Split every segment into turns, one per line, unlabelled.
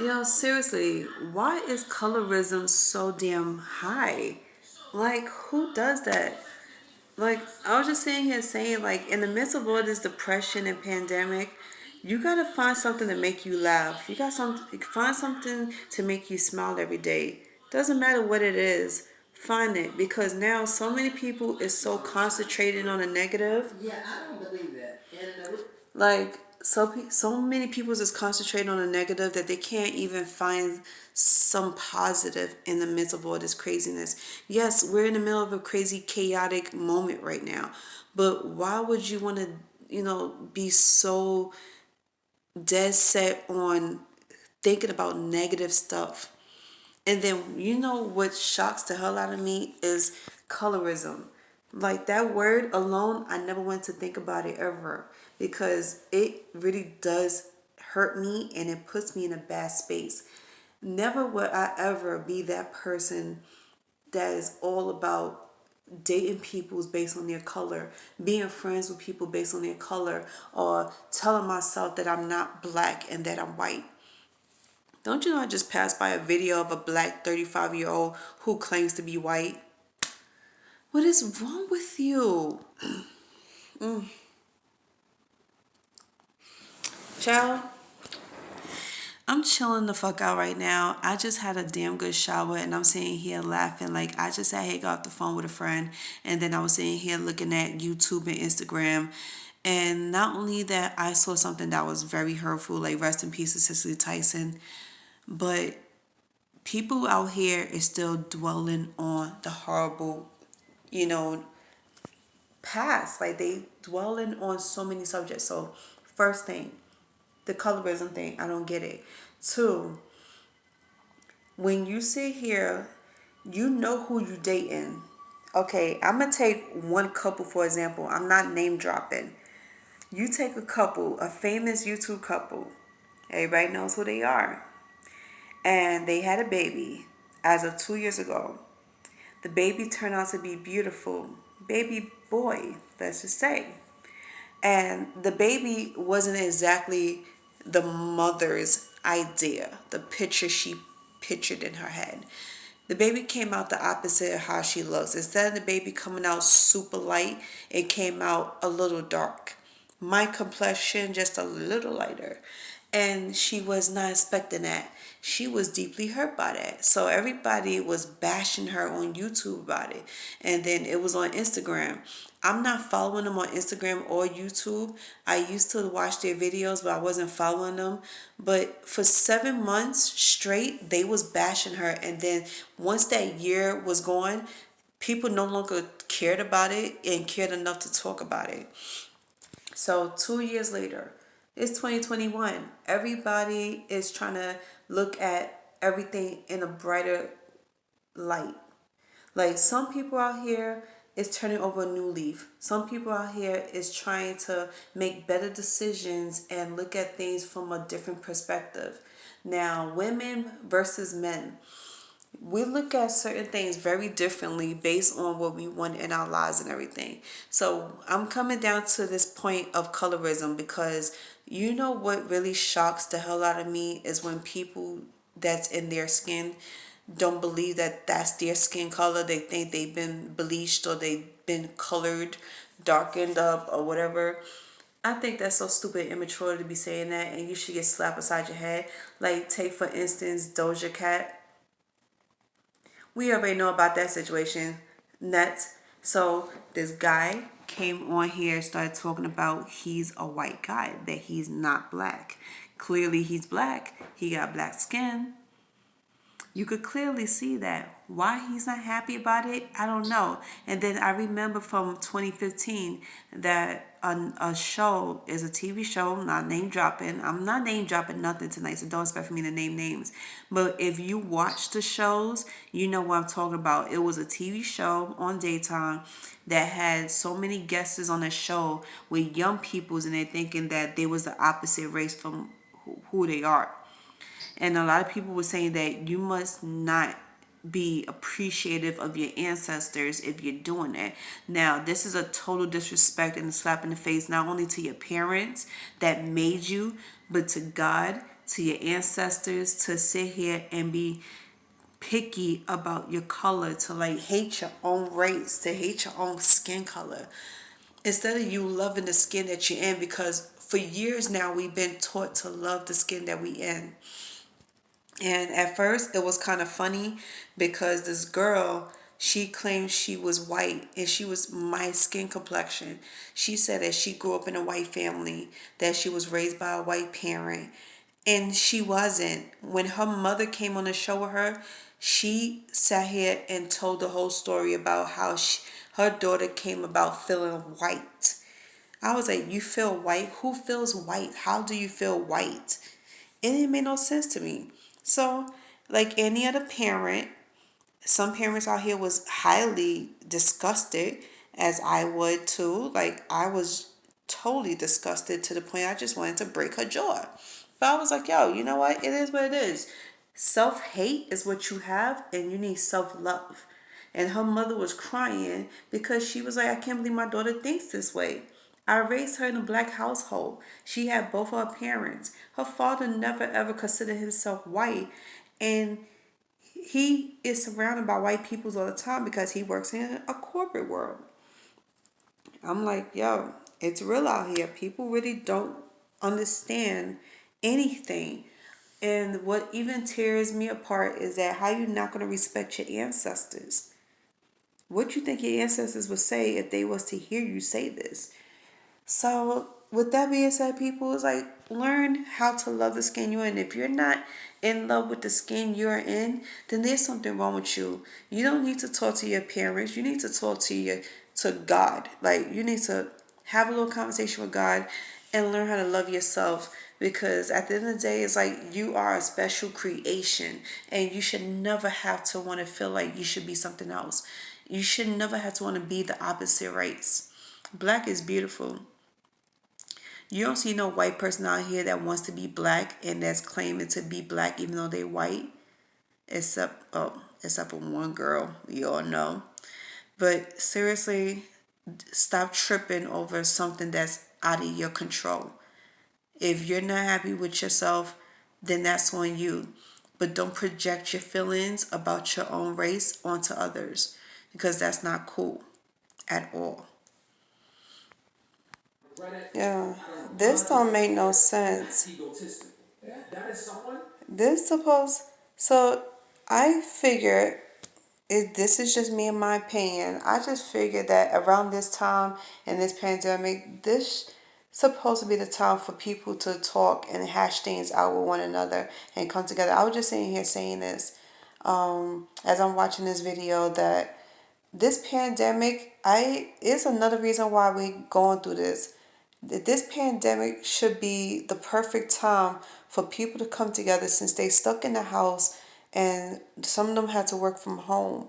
Yo, seriously, why is colorism so damn high? Like, who does that? Like, I was just sitting here saying, like, in the midst of all this depression and pandemic, you gotta find something to make you laugh. You got some find something to make you smile every day. Doesn't matter what it is, find it because now so many people is so concentrated on the negative.
Yeah, I don't believe that.
Like so many people just concentrate on the negative that they can't even find some positive in the midst of all this craziness. Yes, we're in the middle of a crazy chaotic moment right now, but why would you want to be so dead set on thinking about negative stuff? And then what shocks the hell out of me is colorism. Like that word alone, I never went to think about it ever because it really does hurt me and it puts me in a bad space. Never would I ever be that person that is all about dating people based on their color, being friends with people based on their color, or telling myself that I'm not black and that I'm white. Don't you know I just passed by a video of a black 35-year-old who claims to be white? What is wrong with you? Child, I'm chilling the fuck out right now. I just had a damn good shower and I'm sitting here laughing. Like, I just sat here, got off the phone with a friend, and then I was sitting here looking at YouTube and Instagram. And not only that, I saw something that was very hurtful, like rest in peace to Cicely Tyson, but people out here is still dwelling on the horrible, you know, past. Like they dwelling on so many subjects. So first thing, the colorism thing, I don't get it. Two, when you sit here, you know who you dating. Okay, I'm gonna take one couple for example. I'm not name dropping. You take a couple, a famous YouTube couple. Everybody knows who they are. And they had a baby as of 2 years ago. The baby turned out to be beautiful. Baby boy, let's just say. And the baby wasn't exactly the mother's idea, the picture she pictured in her head. The baby came out the opposite of how she looks. Instead of the baby coming out super light, it came out a little dark. My complexion just a little lighter. And she was not expecting that. She was deeply hurt by that. So everybody was bashing her on YouTube about it. And then it was on Instagram. I'm not following them on Instagram or YouTube. I used to watch their videos, but I wasn't following them. But for 7 months straight, they was bashing her. And then once that year was gone, people no longer cared about it and cared enough to talk about it. So 2 years later, it's 2021. Everybody is trying to look at everything in a brighter light. Like some people out here is turning over a new leaf. Some people out here is trying to make better decisions and look at things from a different perspective. Now, women versus men. We look at certain things very differently based on what we want in our lives and everything. So I'm coming down to this point of colorism because you know what really shocks the hell out of me is when people that's in their skin don't believe that that's their skin color. They think they've been bleached or they've been colored, darkened up or whatever. I think that's so stupid and immature to be saying that, and you should get slapped upside your head. Like, take for instance Doja Cat. We already know about that situation. Nuts. So this guy came on here, started talking about he's a white guy, that he's not black. Clearly he's black. He got black skin. You could clearly see that. Why he's not happy about it, I don't know. And then I remember from 2015 that a show is a TV show, not name dropping. I'm not name dropping nothing tonight, so don't expect for me to name names. But if you watch the shows, you know what I'm talking about. It was a TV show on daytime that had so many guests on the show with young peoples, and they're thinking that they was the opposite race from who they are. And a lot of people were saying that you must not be appreciative of your ancestors if you're doing that. Now, this is a total disrespect and a slap in the face, not only to your parents that made you, but to God, to your ancestors to sit here and be picky about your color, to like hate your own race, to hate your own skin color, instead of you loving the skin that you're in. Because for years now we've been taught to love the skin that we in. And at first it was kind of funny because this girl, she claimed she was white and she was my skin complexion. She said that she grew up in a white family, that she was raised by a white parent, and she wasn't. When her mother came on the show with her, she sat here and told the whole story about how her daughter came about feeling white. I was like, you feel white? Who feels white? How do you feel white? It didn't make no sense to me. So, like any other parent, some parents out here was highly disgusted, as I would too. Like I was totally disgusted to the point I just wanted to break her jaw. But I was like, yo, you know what? It is what it is. Self hate is what you have, and you need self love. And her mother was crying because she was like, I can't believe my daughter thinks this way. I raised her in a black household. She had both of her parents. Her father never ever considered himself white. And he is surrounded by white peoples all the time because he works in a corporate world. I'm like, yo, it's real out here. People really don't understand anything. And what even tears me apart is that how you not going to respect your ancestors. What you think your ancestors would say if they was to hear you say this? So, with that being said, people, it's like learn how to love the skin you're in. If you're not in love with the skin you're in, then there's something wrong with you. You don't need to talk to your parents. You need to talk to God. Like you need to have a little conversation with God and learn how to love yourself. Because at the end of the day, it's like you are a special creation, and you should never have to want to feel like you should be something else. You should never have to want to be the opposite race. Black is beautiful. You don't see no white person out here that wants to be black and that's claiming to be black even though they white. Except for one girl, we all know. But seriously, stop tripping over something that's out of your control. If you're not happy with yourself, then that's on you. But don't project your feelings about your own race onto others because that's not cool at all. Yeah, this don't make no sense. This supposed so I figured this is just me and my opinion. I just figured that around this time in this pandemic, this supposed to be the time for people to talk and hash things out with one another and come together. I was just sitting here saying this as I'm watching this video that this pandemic I is another reason why we going through this. This pandemic should be the perfect time for people to come together since they stuck in the house and some of them had to work from home.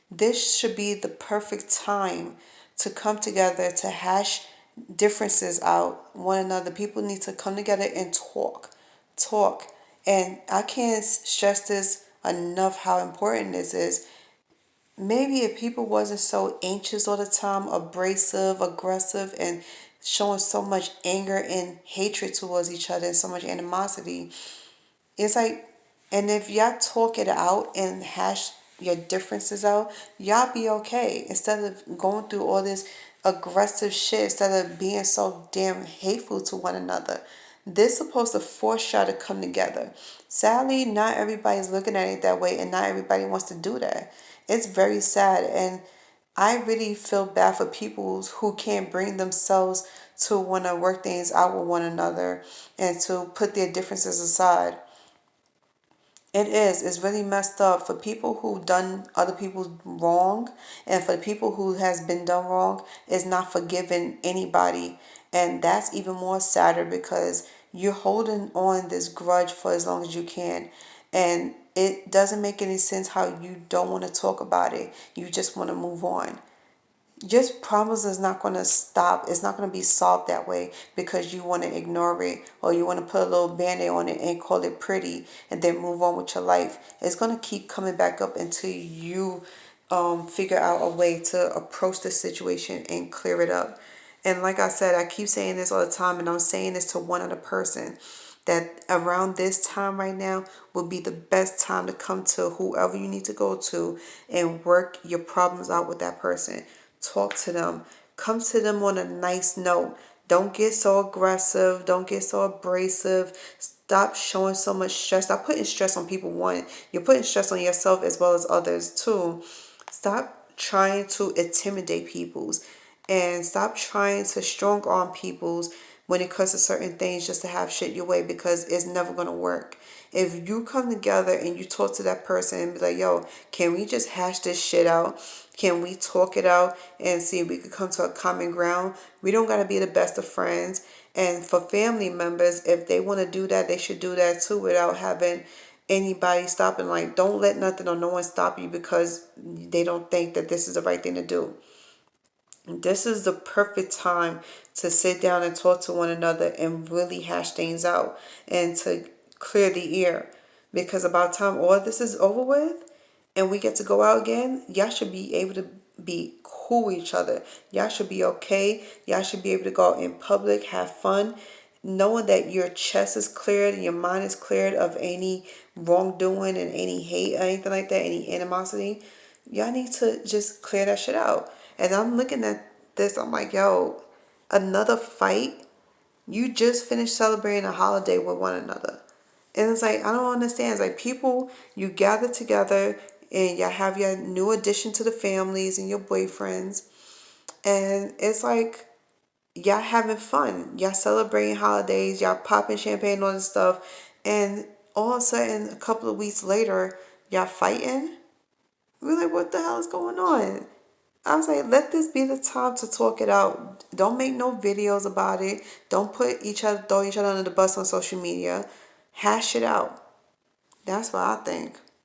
This should be the perfect time to come together to hash differences out one another. People need to come together and talk. And I can't stress this enough how important this is. Maybe if people wasn't so anxious all the time, abrasive, aggressive, and showing so much anger and hatred towards each other and so much animosity, it's like, and if y'all talk it out and hash your differences out, y'all be okay. Instead of going through all this aggressive shit, instead of being so damn hateful to one another. This supposed to force y'all to come together. Sadly, not everybody's looking at it that way, and not everybody wants to do that. It's very sad, and I really feel bad for people who can't bring themselves to want to work things out with one another and to put their differences aside. It is. It's really messed up for people who done other people wrong, and for the people who has been done wrong is not forgiving anybody, and that's even more sadder because you're holding on this grudge for as long as you can, and it doesn't make any sense how you don't want to talk about it. You just want to move on. Just promise is not going to stop. It's not going to be solved that way because you want to ignore it or you want to put a little band-aid on it and call it pretty and then move on with your life. It's going to keep coming back up until you figure out a way to approach the situation and clear it up. And like I said, I keep saying this all the time, and I'm saying this to one other person. that around this time right now will be the best time to come to whoever you need to go to and work your problems out with that person. Talk to them. Come to them on a nice note. Don't get so aggressive. Don't get so abrasive. Stop showing so much stress. Stop putting stress on people. One, you're putting stress on yourself as well as others too. Stop trying to intimidate people's and stop trying to strong arm people's when it comes to certain things just to have shit your way, because it's never going to work. If you come together and you talk to that person and be like, yo, can we just hash this shit out? Can we talk it out and see if we could come to a common ground? We don't got to be the best of friends. And for family members, if they want to do that, they should do that too without having anybody stopping. Like, don't let nothing or no one stop you because they don't think that this is the right thing to do. This is the perfect time to sit down and talk to one another and really hash things out and to clear the air. Because about time all this is over with and we get to go out again, y'all should be able to be cool with each other. Y'all should be okay. Y'all should be able to go out in public, have fun, knowing that your chest is cleared and your mind is cleared of any wrongdoing and any hate or anything like that, any animosity. Y'all need to just clear that shit out. And I'm looking at this, I'm like, yo, another fight? You just finished celebrating a holiday with one another. And it's like, I don't understand. It's like people, you gather together and y'all have your new addition to the families and your boyfriends. And it's like, y'all having fun. Y'all celebrating holidays. Y'all popping champagne and all this stuff. And all of a sudden, a couple of weeks later, y'all fighting. We're like, what the hell is going on? I was like, let this be the time to talk it out. Don't make no videos about it. Don't throw each other under the bus on social media. Hash it out. That's what I think.